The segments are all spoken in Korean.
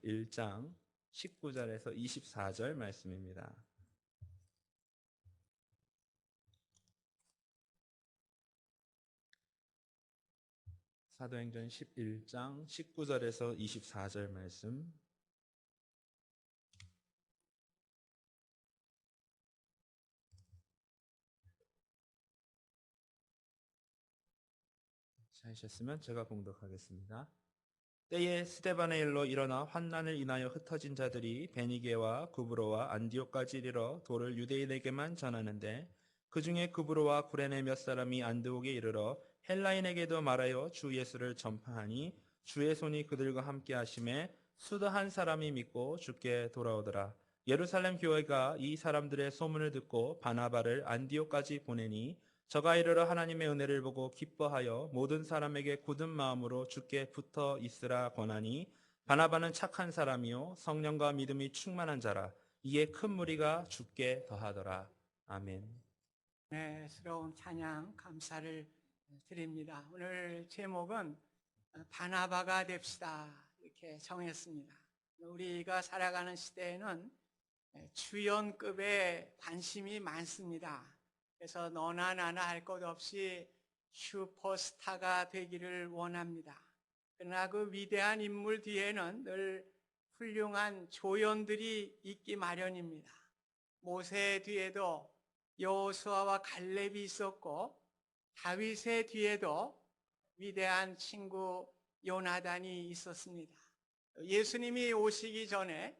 11장 19절에서 24절 말씀입니다. 사도행전 11장 19절에서 24절 말씀. 하셨으면 제가 봉독하겠습니다. 때에 스데반의 일로 일어나 환난을 인하여 흩어진 자들이 베니게와 구브로와 안디옥까지 이르러 도를 유대인에게만 전하는데 그 중에 구브로와 구레네 몇 사람이 안디옥에 이르러 헬라인에게도 말하여 주 예수를 전파하니 주의 손이 그들과 함께 하심에 수도 한 사람이 믿고 주께 돌아오더라. 예루살렘 교회가 이 사람들의 소문을 듣고 바나바를 안디옥까지 보내니 저가 이르러 하나님의 은혜를 보고 기뻐하여 모든 사람에게 굳은 마음으로 주께 붙어 있으라 권하니 바나바는 착한 사람이요 성령과 믿음이 충만한 자라. 이에 큰 무리가 주께 더하더라. 아멘. 은혜스러운 찬양 감사를 드립니다. 오늘 제목은 바나바가 됩시다 이렇게 정했습니다. 우리가 살아가는 시대에는 주연급의 관심이 많습니다. 그래서 너나 나나 할 것 없이 슈퍼스타가 되기를 원합니다. 그러나 그 위대한 인물 뒤에는 늘 훌륭한 조연들이 있기 마련입니다. 모세 뒤에도 여호수아와 갈렙이 있었고 다윗의 뒤에도 위대한 친구 요나단이 있었습니다. 예수님이 오시기 전에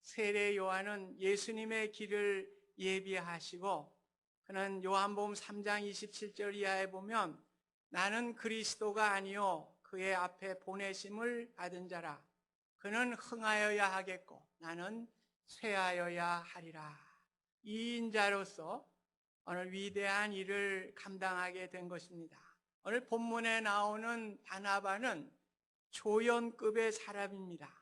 세례 요한은 예수님의 길을 예비하시고 그는 요한복음 3장 27절 이하에 보면 나는 그리스도가 아니요 그의 앞에 보내심을 받은 자라. 그는 흥하여야 하겠고 나는 쇠하여야 하리라. 이인자로서 오늘 위대한 일을 감당하게 된 것입니다. 오늘 본문에 나오는 바나바는 조연급의 사람입니다.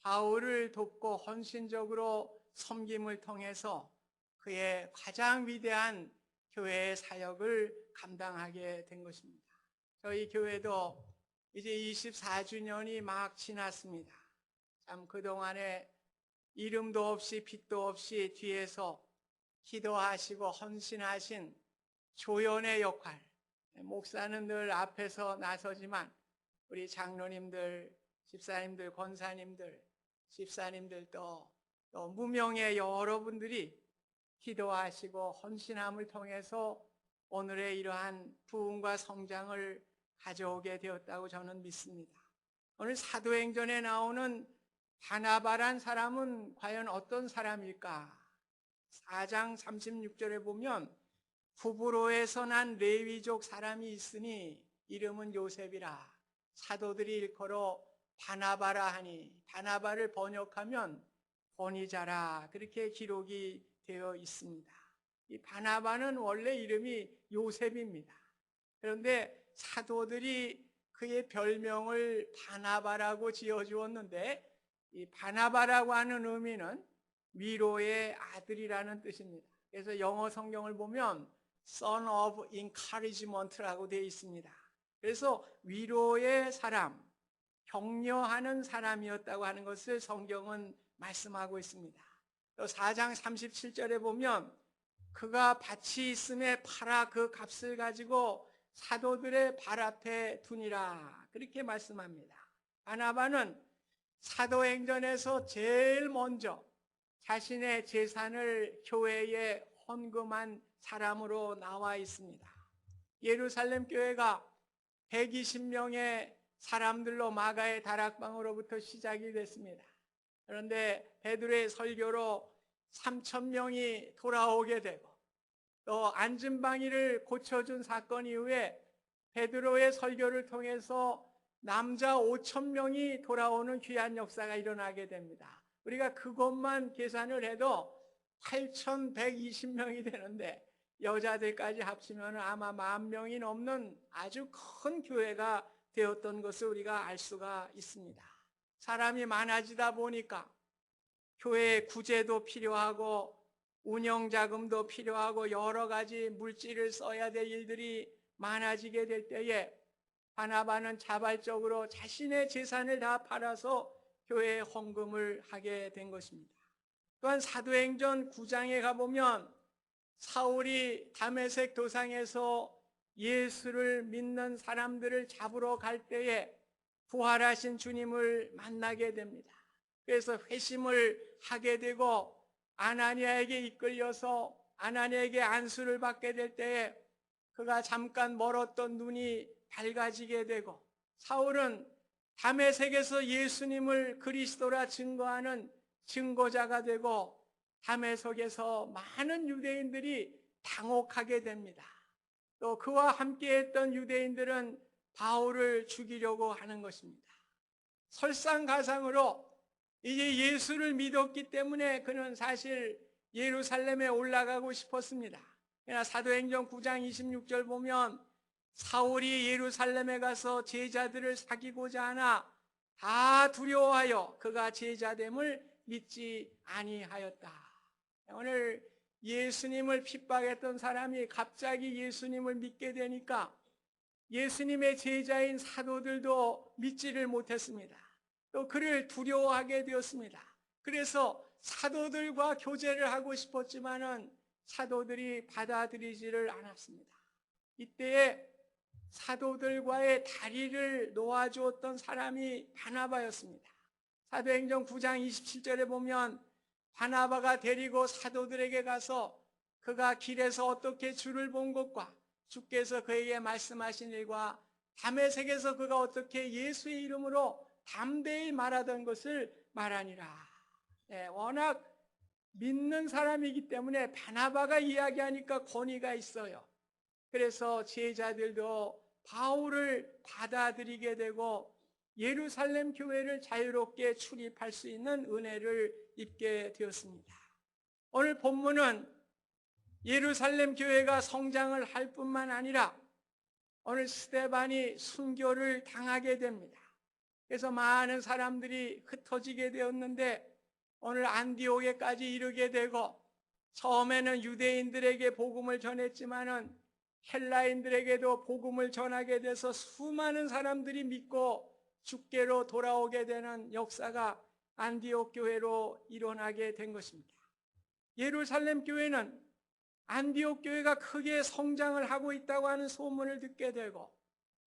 바울을 돕고 헌신적으로 섬김을 통해서 그의 가장 위대한 교회의 사역을 감당하게 된 것입니다. 저희 교회도 이제 24주년이 막 지났습니다. 참 그동안에 이름도 없이 빛도 없이 뒤에서 기도하시고 헌신하신 조연의 역할, 목사는 늘 앞에서 나서지만 우리 장로님들, 집사님들, 권사님들, 집사님들 또 무명의 여러분들이 기도하시고 헌신함을 통해서 오늘의 이러한 부흥과 성장을 가져오게 되었다고 저는 믿습니다. 오늘 사도행전에 나오는 바나바란 사람은 과연 어떤 사람일까? 4장 36절에 보면 구브로에서 난 레위족 사람이 있으니 이름은 요셉이라. 사도들이 일컬어 바나바라 하니 바나바를 번역하면 본이자라 그렇게 기록이 되어 있습니다. 이 바나바는 원래 이름이 요셉입니다. 그런데 사도들이 그의 별명을 바나바라고 지어주었는데 이 바나바라고 하는 의미는 위로의 아들이라는 뜻입니다. 그래서 영어 성경을 보면 Son of Encouragement라고 되어 있습니다. 그래서 위로의 사람, 격려하는 사람이었다고 하는 것을 성경은 말씀하고 있습니다. 또 4장 37절에 보면 그가 밭이 있음에 팔아 그 값을 가지고 사도들의 발 앞에 두니라 그렇게 말씀합니다. 바나바는 사도행전에서 제일 먼저 자신의 재산을 교회에 헌금한 사람으로 나와 있습니다. 예루살렘 교회가 120명의 사람들로 마가의 다락방으로부터 시작이 됐습니다. 그런데 베드로의 설교로 3,000명이 돌아오게 되고 또 안진방이를 고쳐준 사건 이후에 베드로의 설교를 통해서 남자 5,000명이 돌아오는 귀한 역사가 일어나게 됩니다. 우리가 그것만 계산을 해도 8,120명이 되는데 여자들까지 합치면 아마 10,000명이 넘는 아주 큰 교회가 되었던 것을 우리가 알 수가 있습니다. 사람이 많아지다 보니까 교회의 구제도 필요하고 운영자금도 필요하고 여러 가지 물질을 써야 될 일들이 많아지게 될 때에 바나바는 자발적으로 자신의 재산을 다 팔아서 교회에 헌금을 하게 된 것입니다. 또한 사도행전 9장에 가보면 사울이 다메섹 도상에서 예수를 믿는 사람들을 잡으러 갈 때에 부활하신 주님을 만나게 됩니다. 그래서 회심을 하게 되고 아나니아에게 이끌려서 아나니아에게 안수를 받게 될 때에 그가 잠깐 멀었던 눈이 밝아지게 되고 사울은 다메섹에서 예수님을 그리스도라 증거하는 증거자가 되고 다메섹에서 많은 유대인들이 당혹하게 됩니다. 또 그와 함께했던 유대인들은 바울을 죽이려고 하는 것입니다. 설상가상으로 이제 예수를 믿었기 때문에 그는 사실 예루살렘에 올라가고 싶었습니다. 그러나 사도행전 9장 26절 보면 사울이 예루살렘에 가서 제자들을 사귀고자 하나 다 두려워하여 그가 제자됨을 믿지 아니하였다. 오늘 예수님을 핍박했던 사람이 갑자기 예수님을 믿게 되니까 예수님의 제자인 사도들도 믿지를 못했습니다. 또 그를 두려워하게 되었습니다. 그래서 사도들과 교제를 하고 싶었지만은 사도들이 받아들이지를 않았습니다. 이때에 사도들과의 다리를 놓아주었던 사람이 바나바였습니다. 사도행전 9장 27절에 보면 바나바가 데리고 사도들에게 가서 그가 길에서 어떻게 주를 본 것과 주께서 그에게 말씀하신 일과 다메섹에서 그가 어떻게 예수의 이름으로 담대히 말하던 것을 말하니라. 워낙 믿는 사람이기 때문에 바나바가 이야기하니까 권위가 있어요. 그래서 제자들도 바울을 받아들이게 되고 예루살렘 교회를 자유롭게 출입할 수 있는 은혜를 입게 되었습니다. 오늘 본문은 예루살렘 교회가 성장을 할 뿐만 아니라 오늘 스데반이 순교를 당하게 됩니다. 그래서 많은 사람들이 흩어지게 되었는데 오늘 안디옥에까지 이르게 되고 처음에는 유대인들에게 복음을 전했지만은 헬라인들에게도 복음을 전하게 돼서 수많은 사람들이 믿고 주께로 돌아오게 되는 역사가 안디옥 교회로 일어나게 된 것입니다. 예루살렘 교회는 안디옥 교회가 크게 성장을 하고 있다고 하는 소문을 듣게 되고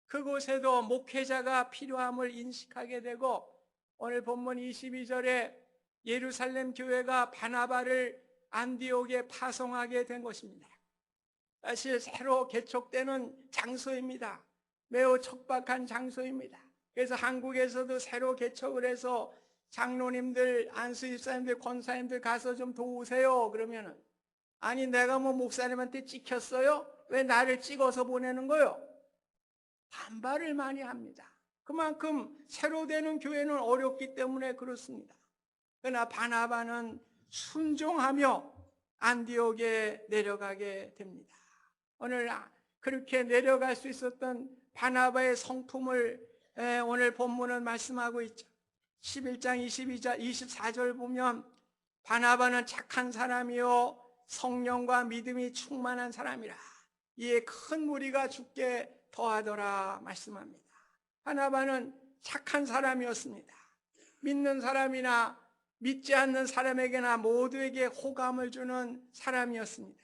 그곳에도 목회자가 필요함을 인식하게 되고 오늘 본문 22절에 예루살렘 교회가 바나바를 안디옥에 파송하게 된 것입니다. 사실 새로 개척되는 장소입니다. 매우 척박한 장소입니다. 그래서 한국에서도 새로 개척을 해서 장로님들, 안수집사님들, 권사님들 가서 좀 도우세요. 그러면은 아니 내가 뭐 목사님한테 찍혔어요? 왜 나를 찍어서 보내는 거요? 반발을 많이 합니다. 그만큼 새로 되는 교회는 어렵기 때문에 그렇습니다. 그러나 바나바는 순종하며 안디옥에 내려가게 됩니다. 오늘 그렇게 내려갈 수 있었던 바나바의 성품을 오늘 본문은 말씀하고 있죠. 11장 24절 보면 바나바는 착한 사람이요 성령과 믿음이 충만한 사람이라 이에 큰 무리가 죽게 더하더라 말씀합니다. 바나바는 착한 사람이었습니다. 믿는 사람이나 믿지 않는 사람에게나 모두에게 호감을 주는 사람이었습니다.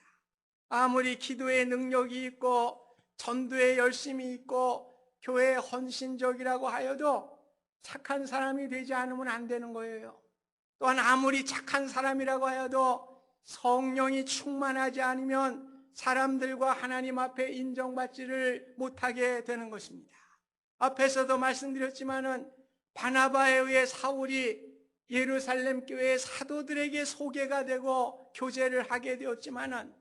아무리 기도의 능력이 있고 전도에 열심히 있고 교회에 헌신적이라고 하여도 착한 사람이 되지 않으면 안 되는 거예요. 또한 아무리 착한 사람이라고 하여도 성령이 충만하지 않으면 사람들과 하나님 앞에 인정받지를 못하게 되는 것입니다. 앞에서도 말씀드렸지만은 바나바에 의해 사울이 예루살렘 교회의 사도들에게 소개가 되고 교제를 하게 되었지만은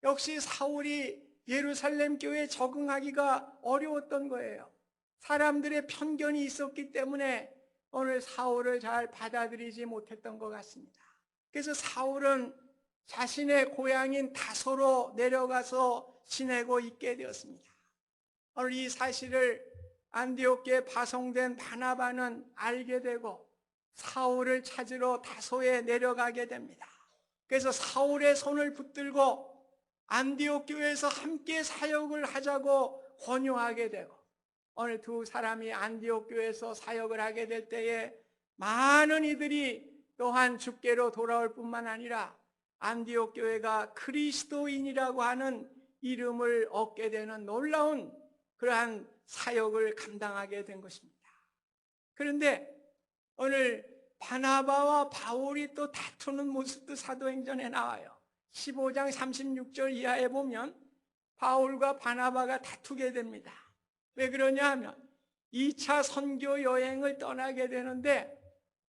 역시 사울이 예루살렘 교회에 적응하기가 어려웠던 거예요. 사람들의 편견이 있었기 때문에 오늘 사울을 잘 받아들이지 못했던 것 같습니다. 그래서 사울은 자신의 고향인 다소로 내려가서 지내고 있게 되었습니다. 오늘 이 사실을 안디옥에 파송된 바나바는 알게 되고 사울을 찾으러 다소에 내려가게 됩니다. 그래서 사울의 손을 붙들고 안디옥 교회에서 함께 사역을 하자고 권유하게 되고 오늘 두 사람이 안디옥 교회에서 사역을 하게 될 때에 많은 이들이 또한 주께로 돌아올 뿐만 아니라 안디옥 교회가 그리스도인이라고 하는 이름을 얻게 되는 놀라운 그러한 사역을 감당하게 된 것입니다. 그런데 오늘 바나바와 바울이 또 다투는 모습도 사도행전에 나와요. 15장 36절 이하에 보면 바울과 바나바가 다투게 됩니다. 왜 그러냐 하면 2차 선교 여행을 떠나게 되는데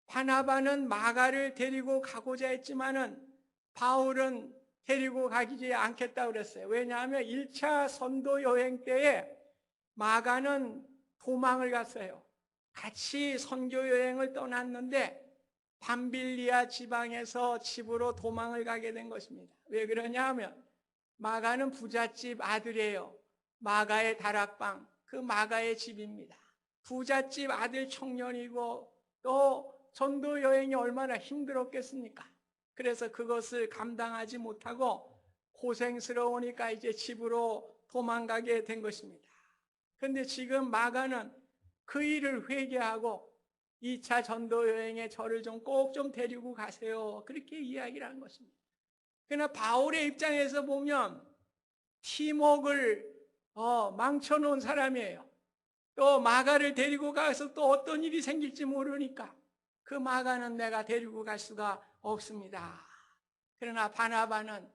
바나바는 마가를 데리고 가고자 했지만은 바울은 데리고 가지 않겠다고 그랬어요. 왜냐하면 1차 선도 여행 때에 마가는 도망을 갔어요. 같이 선교 여행을 떠났는데 밤빌리아 지방에서 집으로 도망을 가게 된 것입니다. 왜 그러냐 하면 마가는 부잣집 아들이에요. 마가의 다락방, 그 마가의 집입니다. 부잣집 아들 청년이고 또 전도 여행이 얼마나 힘들었겠습니까? 그래서 그것을 감당하지 못하고 고생스러우니까 이제 집으로 도망가게 된 것입니다. 그런데 지금 마가는 그 일을 회개하고 2차 전도 여행에 저를 좀 꼭 좀 데리고 가세요. 그렇게 이야기를 한 것입니다. 그러나 바울의 입장에서 보면 팀웍을 망쳐놓은 사람이에요. 또 마가를 데리고 가서 또 어떤 일이 생길지 모르니까 그 마가는 내가 데리고 갈 수가 없습니다. 그러나 바나바는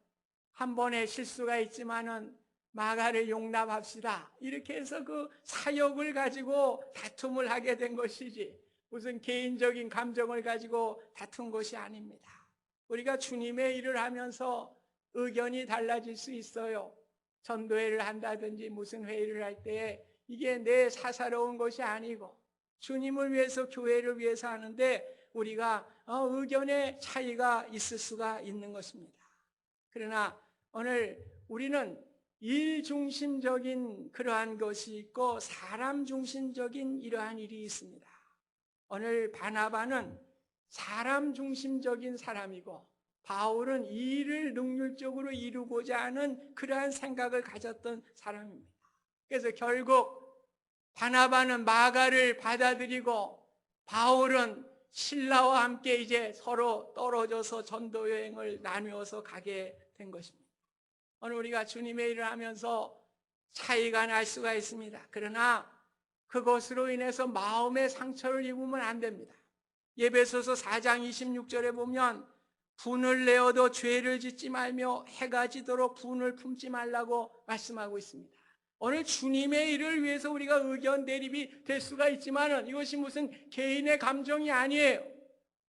한 번의 실수가 있지만은 마가를 용납합시다. 이렇게 해서 그 사역을 가지고 다툼을 하게 된 것이지 무슨 개인적인 감정을 가지고 다툰 것이 아닙니다. 우리가 주님의 일을 하면서 의견이 달라질 수 있어요. 전도회를 한다든지 무슨 회의를 할 때에 이게 내 사사로운 것이 아니고 주님을 위해서 교회를 위해서 하는데 우리가 의견의 차이가 있을 수가 있는 것입니다. 그러나 오늘 우리는 일 중심적인 그러한 것이 있고 사람 중심적인 이러한 일이 있습니다. 오늘 바나바는 사람 중심적인 사람이고 바울은 이 일을 능률적으로 이루고자 하는 그러한 생각을 가졌던 사람입니다. 그래서 결국 바나바는 마가를 받아들이고 바울은 신라와 함께 이제 서로 떨어져서 전도 여행을 나누어서 가게 된 것입니다. 오늘 우리가 주님의 일을 하면서 차이가 날 수가 있습니다. 그러나 그것으로 인해서 마음의 상처를 입으면 안 됩니다. 예배소서 4장 26절에 보면 분을 내어도 죄를 짓지 말며 해가 지도록 분을 품지 말라고 말씀하고 있습니다. 오늘 주님의 일을 위해서 우리가 의견 대립이 될 수가 있지만 이것이 무슨 개인의 감정이 아니에요.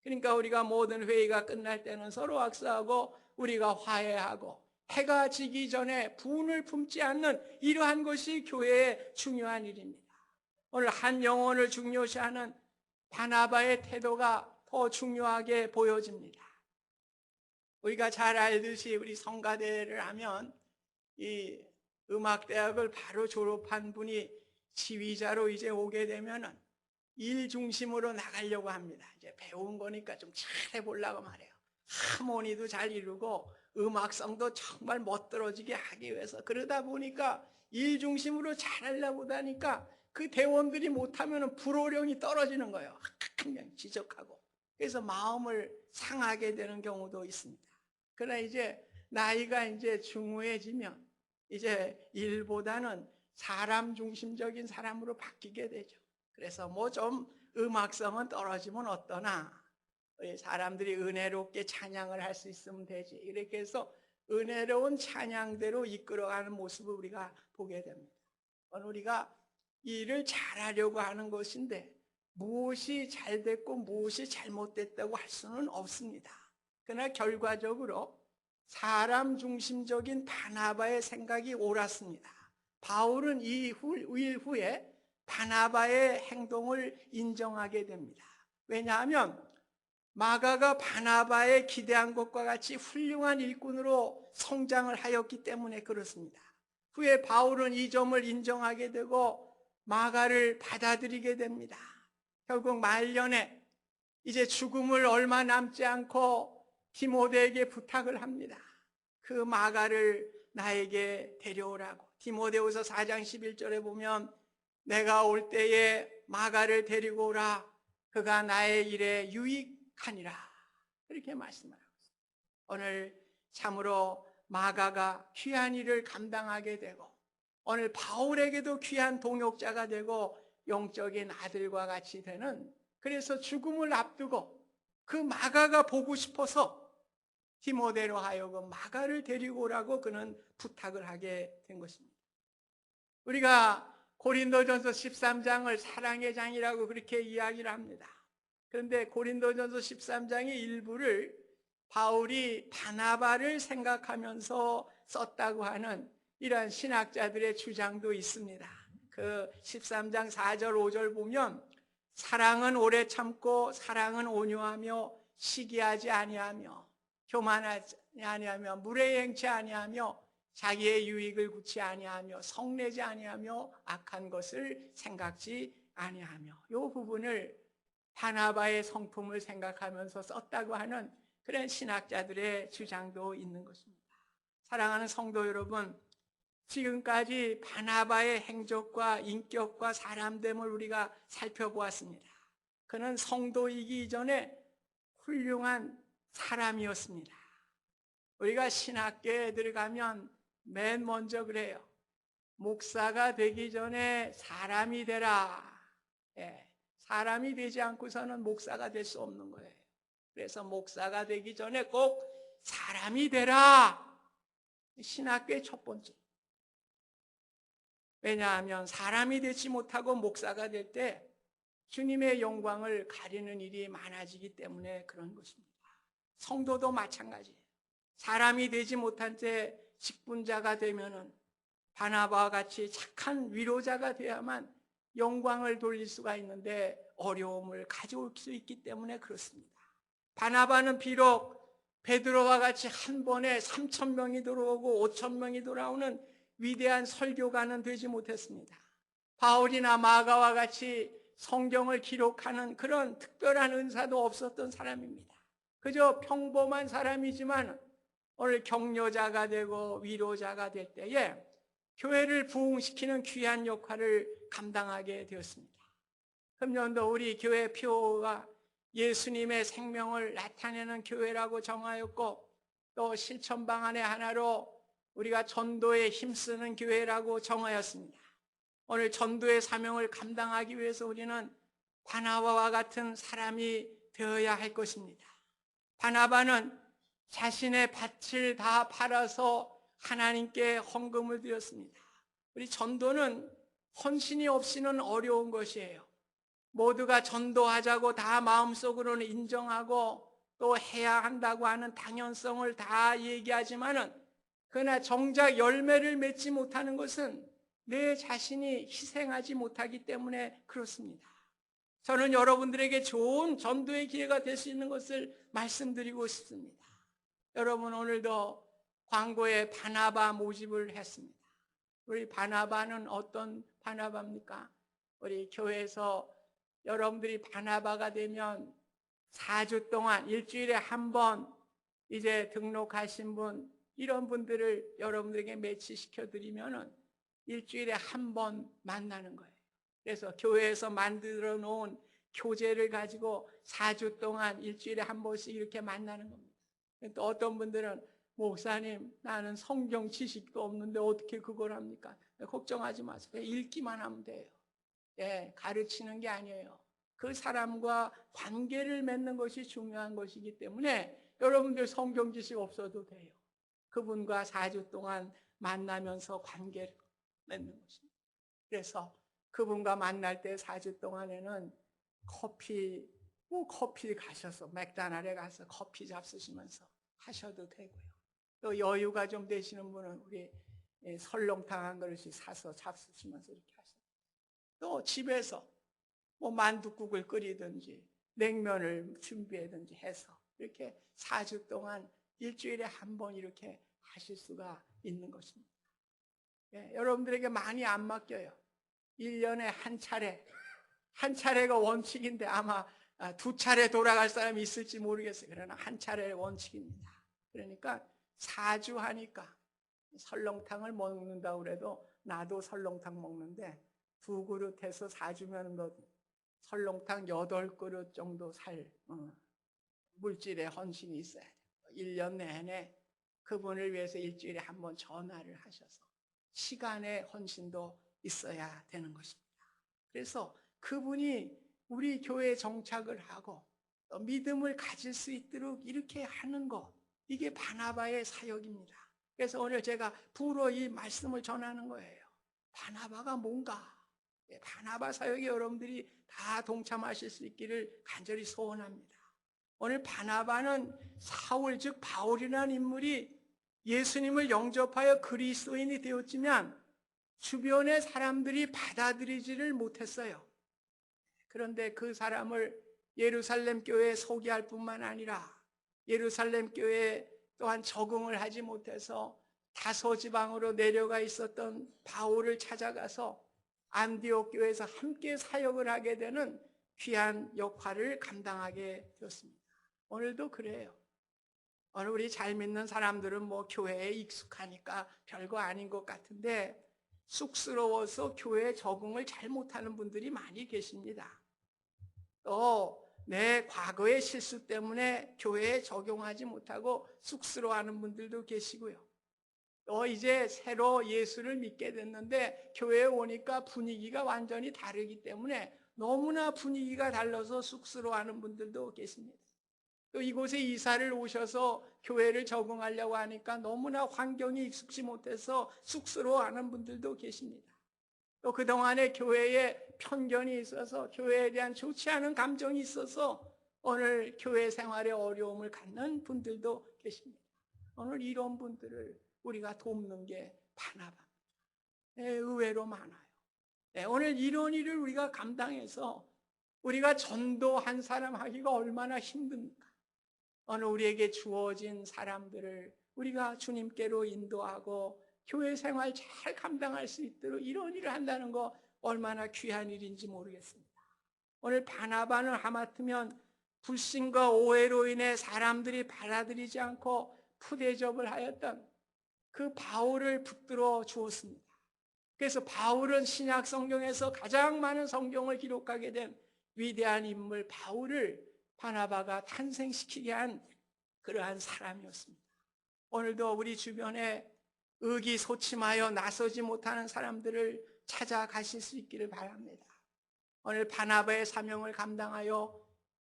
그러니까 우리가 모든 회의가 끝날 때는 서로 악수하고 우리가 화해하고 해가 지기 전에 분을 품지 않는 이러한 것이 교회의 중요한 일입니다. 오늘 한 영혼을 중요시하는 바나바의 태도가 더 중요하게 보여집니다. 우리가 잘 알듯이 우리 성가대를 하면 이 음악대학을 바로 졸업한 분이 지휘자로 이제 오게 되면은 일 중심으로 나가려고 합니다. 이제 배운 거니까 좀 잘해보려고 말해요. 하모니도 잘 이루고 음악성도 정말 멋들어지게 하기 위해서 그러다 보니까 일 중심으로 잘하려고 하니까 그 대원들이 못하면 불호령이 떨어지는 거예요. 그냥 지적하고. 그래서 마음을 상하게 되는 경우도 있습니다. 그러나 이제 나이가 이제 중후해지면 이제 일보다는 사람 중심적인 사람으로 바뀌게 되죠. 그래서 뭐 좀 음악성은 떨어지면 어떠나 사람들이 은혜롭게 찬양을 할 수 있으면 되지. 이렇게 해서 은혜로운 찬양대로 이끌어가는 모습을 우리가 보게 됩니다. 오늘 우리가 일을 잘하려고 하는 것인데 무엇이 잘 됐고 무엇이 잘못됐다고 할 수는 없습니다. 그러나 결과적으로 사람 중심적인 바나바의 생각이 옳았습니다. 바울은 이 일 후에 바나바의 행동을 인정하게 됩니다. 왜냐하면 마가가 바나바의 기대한 것과 같이 훌륭한 일꾼으로 성장을 하였기 때문에 그렇습니다. 후에 바울은 이 점을 인정하게 되고 마가를 받아들이게 됩니다. 결국 말년에 이제 죽음을 얼마 남지 않고 디모데에게 부탁을 합니다. 그 마가를 나에게 데려오라고. 디모데후서 4장 11절에 보면 내가 올 때에 마가를 데리고 오라. 그가 나의 일에 유익하니라. 그렇게 말씀하고 있습니다. 오늘 참으로 마가가 귀한 일을 감당하게 되고 오늘 바울에게도 귀한 동역자가 되고 영적인 아들과 같이 되는, 그래서 죽음을 앞두고 그 마가가 보고 싶어서 디모데로 하여금 마가를 데리고 오라고 그는 부탁을 하게 된 것입니다. 우리가 고린도전서 13장을 사랑의 장이라고 그렇게 이야기를 합니다. 그런데 고린도전서 13장의 일부를 바울이 바나바를 생각하면서 썼다고 하는 이러한 신학자들의 주장도 있습니다. 그 13장 4절 5절 보면 사랑은 오래 참고 사랑은 온유하며 시기하지 아니하며 교만하지 아니하며 물에 행치 아니하며 자기의 유익을 구치 아니하며 성내지 아니하며 악한 것을 생각지 아니하며, 이 부분을 바나바의 성품을 생각하면서 썼다고 하는 그런 신학자들의 주장도 있는 것입니다. 사랑하는 성도 여러분, 지금까지 바나바의 행적과 인격과 사람됨을 우리가 살펴보았습니다. 그는 성도이기 이전에 훌륭한 사람이었습니다. 우리가 신학교에 들어가면 맨 먼저 그래요. 목사가 되기 전에 사람이 되라. 사람이 되지 않고서는 목사가 될 수 없는 거예요. 그래서 목사가 되기 전에 꼭 사람이 되라. 신학교의 첫 번째. 왜냐하면 사람이 되지 못하고 목사가 될 때 주님의 영광을 가리는 일이 많아지기 때문에 그런 것입니다. 성도도 마찬가지예요. 사람이 되지 못한 채 직분자가 되면은 바나바와 같이 착한 위로자가 되어야만 영광을 돌릴 수가 있는데 어려움을 가져올 수 있기 때문에 그렇습니다. 바나바는 비록 베드로와 같이 한 번에 3,000명이 들어오고 5,000명이 돌아오는 위대한 설교가는 되지 못했습니다. 바울이나 마가와 같이 성경을 기록하는 그런 특별한 은사도 없었던 사람입니다. 그저 평범한 사람이지만 오늘 격려자가 되고 위로자가 될 때에 교회를 부흥시키는 귀한 역할을 감당하게 되었습니다. 금년도 우리 교회 표가 예수님의 생명을 나타내는 교회라고 정하였고, 또 실천 방안의 하나로 우리가 전도에 힘쓰는 교회라고 정하였습니다. 오늘 전도의 사명을 감당하기 위해서 우리는 바나바와 같은 사람이 되어야 할 것입니다. 바나바는 자신의 밭을 다 팔아서 하나님께 헌금을 드렸습니다. 우리 전도는 헌신이 없이는 어려운 것이에요. 모두가 전도하자고 다 마음속으로는 인정하고 또 해야 한다고 하는 당연성을 다 얘기하지만은, 그러나 정작 열매를 맺지 못하는 것은 내 자신이 희생하지 못하기 때문에 그렇습니다. 저는 여러분들에게 좋은 전도의 기회가 될 수 있는 것을 말씀드리고 싶습니다. 여러분, 오늘도 광고에 바나바 모집을 했습니다. 우리 바나바는 어떤 바나바입니까? 우리 교회에서 여러분들이 바나바가 되면 4주 동안 일주일에 한 번 이제 등록하신 분, 이런 분들을 여러분들에게 매치시켜 드리면은 일주일에 한 번 만나는 거예요. 그래서 교회에서 만들어 놓은 교재를 가지고 4주 동안 일주일에 한 번씩 이렇게 만나는 겁니다. 또 어떤 분들은 목사님, 나는 성경 지식도 없는데 어떻게 그걸 합니까? 걱정하지 마세요. 읽기만 하면 돼요. 가르치는 게 아니에요. 그 사람과 관계를 맺는 것이 중요한 것이기 때문에 여러분들 성경 지식 없어도 돼요. 그분과 4주 동안 만나면서 관계를 맺는 것입니다. 그래서 그분과 만날 때 4주 동안에는 커피 가셔서 맥도날드에 가서 커피 잡수시면서 하셔도 되고요. 또 여유가 좀 되시는 분은 우리 설렁탕 한 그릇씩 사서 잡수시면서 이렇게 하셔도 돼요. 또 집에서 만둣국을 끓이든지 냉면을 준비하든지 해서 이렇게 4주 동안 일주일에 한 번 이렇게 하실 수가 있는 것입니다. 여러분들에게 많이 안 맡겨요. 1년에 한 차례가 원칙인데 아마 2차례 돌아갈 사람이 있을지 모르겠어요. 그러나 한 차례의 원칙입니다. 그러니까 4주 하니까 설렁탕을 먹는다고 그래도 나도 설렁탕 먹는데 2그릇 해서 4주면 설렁탕 8그릇 정도 살 물질의 헌신이 있어야 돼요. 1년 내내 그분을 위해서 일주일에 한 번 전화를 하셔서 시간의 헌신도 있어야 되는 것입니다. 그래서 그분이 우리 교회에 정착을 하고 믿음을 가질 수 있도록 이렇게 하는 것, 이게 바나바의 사역입니다. 그래서 오늘 제가 부로 이 말씀을 전하는 거예요. 바나바가 뭔가, 바나바 사역에 여러분들이 다 동참하실 수 있기를 간절히 소원합니다. 오늘 바나바는 사울 즉 바울이라는 인물이 예수님을 영접하여 그리스도인이 되었지만 주변의 사람들이 받아들이지를 못했어요. 그런데 그 사람을 예루살렘 교회에 소개할 뿐만 아니라 예루살렘 교회에 또한 적응을 하지 못해서 다소 지방으로 내려가 있었던 바울을 찾아가서 안디옥 교회에서 함께 사역을 하게 되는 귀한 역할을 감당하게 되었습니다. 오늘도 그래요. 오늘 우리 잘 믿는 사람들은 뭐 교회에 익숙하니까 별거 아닌 것 같은데 쑥스러워서 교회에 적응을 잘 못하는 분들이 많이 계십니다. 또 내 과거의 실수 때문에 교회에 적용하지 못하고 쑥스러워하는 분들도 계시고요. 또 이제 새로 예수를 믿게 됐는데 교회에 오니까 분위기가 완전히 다르기 때문에 너무나 분위기가 달라서 쑥스러워하는 분들도 계십니다. 또 이곳에 이사를 오셔서 교회를 적응하려고 하니까 너무나 환경이 익숙지 못해서 쑥스러워하는 분들도 계십니다. 또 그동안에 교회에 편견이 있어서 교회에 대한 좋지 않은 감정이 있어서 오늘 교회 생활에 어려움을 갖는 분들도 계십니다. 오늘 이런 분들을 우리가 돕는 게 바나바입니다. 의외로 많아요. 오늘 이런 일을 우리가 감당해서 우리가 전도한 사람 하기가 얼마나 힘듭니까? 오늘 우리에게 주어진 사람들을 우리가 주님께로 인도하고 교회 생활 잘 감당할 수 있도록 이런 일을 한다는 거 얼마나 귀한 일인지 모르겠습니다. 오늘 바나바는 하마터면 불신과 오해로 인해 사람들이 받아들이지 않고 푸대접을 하였던 그 바울을 붙들어 주었습니다. 그래서 바울은 신약 성경에서 가장 많은 성경을 기록하게 된 위대한 인물 바울을 바나바가 탄생시키게 한 그러한 사람이었습니다. 오늘도 우리 주변에 의기소침하여 나서지 못하는 사람들을 찾아가실 수 있기를 바랍니다. 오늘 바나바의 사명을 감당하여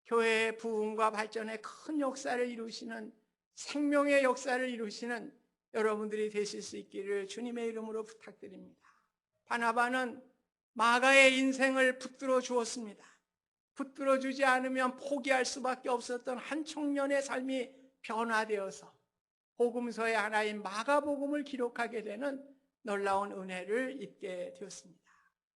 교회의 부흥과 발전에 큰 역사를 이루시는 생명의 역사를 이루시는 여러분들이 되실 수 있기를 주님의 이름으로 부탁드립니다. 바나바는 마가의 인생을 붙들어 주었습니다. 붙들어 주지 않으면 포기할 수밖에 없었던 한 청년의 삶이 변화되어서 복음서의 하나인 마가복음을 기록하게 되는 놀라운 은혜를 입게 되었습니다.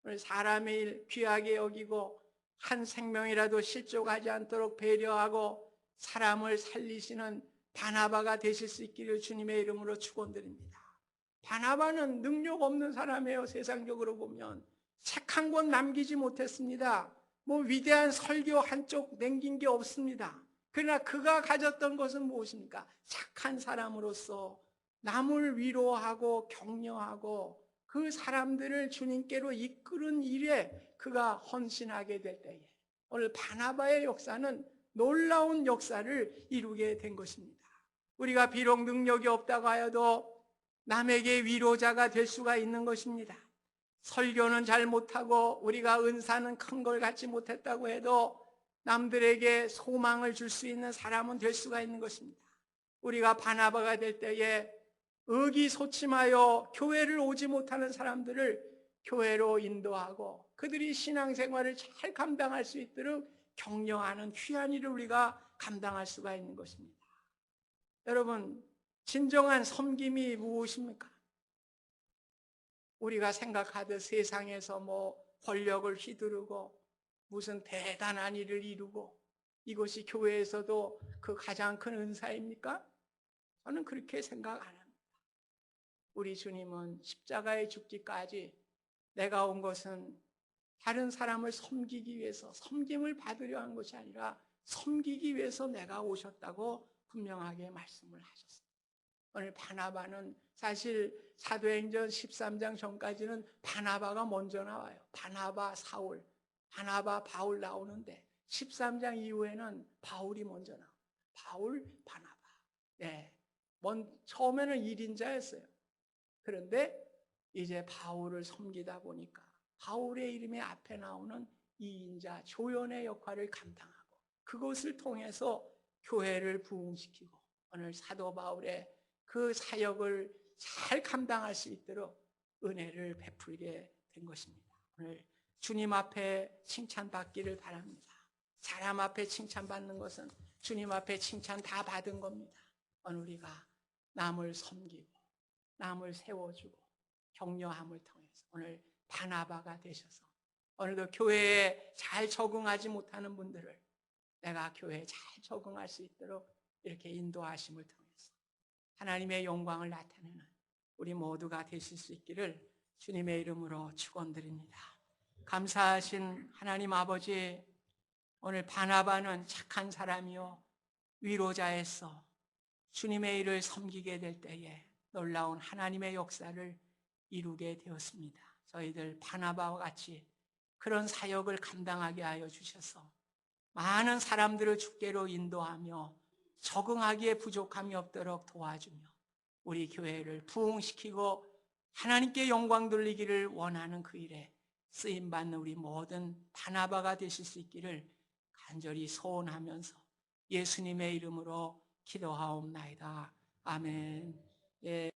오늘 사람의 일 귀하게 여기고 한 생명이라도 실족하지 않도록 배려하고 사람을 살리시는 바나바가 되실 수 있기를 주님의 이름으로 축원드립니다. 바나바는 능력 없는 사람이에요. 세상적으로 보면 책 한 권 남기지 못했습니다. 뭐 위대한 설교 한쪽 남긴 게 없습니다. 그러나 그가 가졌던 것은 무엇입니까? 착한 사람으로서 남을 위로하고 격려하고 그 사람들을 주님께로 이끄는 일에 그가 헌신하게 될 때에 오늘 바나바의 역사는 놀라운 역사를 이루게 된 것입니다. 우리가 비록 능력이 없다고 하여도 남에게 위로자가 될 수가 있는 것입니다. 설교는 잘 못하고 우리가 은사는 큰 걸 갖지 못했다고 해도 남들에게 소망을 줄 수 있는 사람은 될 수가 있는 것입니다. 우리가 바나바가 될 때에 의기소침하여 교회를 오지 못하는 사람들을 교회로 인도하고 그들이 신앙생활을 잘 감당할 수 있도록 격려하는 귀한 일을 우리가 감당할 수가 있는 것입니다. 여러분, 진정한 섬김이 무엇입니까? 우리가 생각하듯 세상에서 뭐 권력을 휘두르고 무슨 대단한 일을 이루고 이것이 교회에서도 그 가장 큰 은사입니까? 저는 그렇게 생각 안 합니다. 우리 주님은 십자가에 죽기까지 내가 온 것은 다른 사람을 섬기기 위해서 섬김을 받으려 한 것이 아니라 섬기기 위해서 내가 오셨다고 분명하게 말씀을 하셨습니다. 오늘 바나바는 사실 사도행전 13장 전까지는 바나바가 먼저 나와요. 바나바, 사울. 바나바, 바울 나오는데 13장 이후에는 바울이 먼저 나와요. 바울, 바나바. 네. 처음에는 1인자였어요. 그런데 이제 바울을 섬기다 보니까 바울의 이름이 앞에 나오는 2인자 조연의 역할을 감당하고 그것을 통해서 교회를 부흥시키고 오늘 사도 바울의 그 사역을 잘 감당할 수 있도록 은혜를 베풀게 된 것입니다. 오늘 주님 앞에 칭찬받기를 바랍니다. 사람 앞에 칭찬받는 것은 주님 앞에 칭찬 다 받은 겁니다. 오늘 우리가 남을 섬기고 남을 세워주고 격려함을 통해서 오늘 바나바가 되셔서 오늘도 교회에 잘 적응하지 못하는 분들을 내가 교회에 잘 적응할 수 있도록 이렇게 인도하심을 통해서 하나님의 영광을 나타내는 우리 모두가 되실 수 있기를 주님의 이름으로 축원드립니다. 감사하신 하나님 아버지, 오늘 바나바는 착한 사람이요 위로자였어. 주님의 일을 섬기게 될 때에 놀라운 하나님의 역사를 이루게 되었습니다. 저희들 바나바와 같이 그런 사역을 감당하게 하여 주셔서 많은 사람들을 주께로 인도하며 적응하기에 부족함이 없도록 도와주며 우리 교회를 부흥시키고 하나님께 영광 돌리기를 원하는 그 일에 쓰임받는 우리 모든 바나바가 되실 수 있기를 간절히 소원하면서 예수님의 이름으로 기도하옵나이다. 아멘. 예.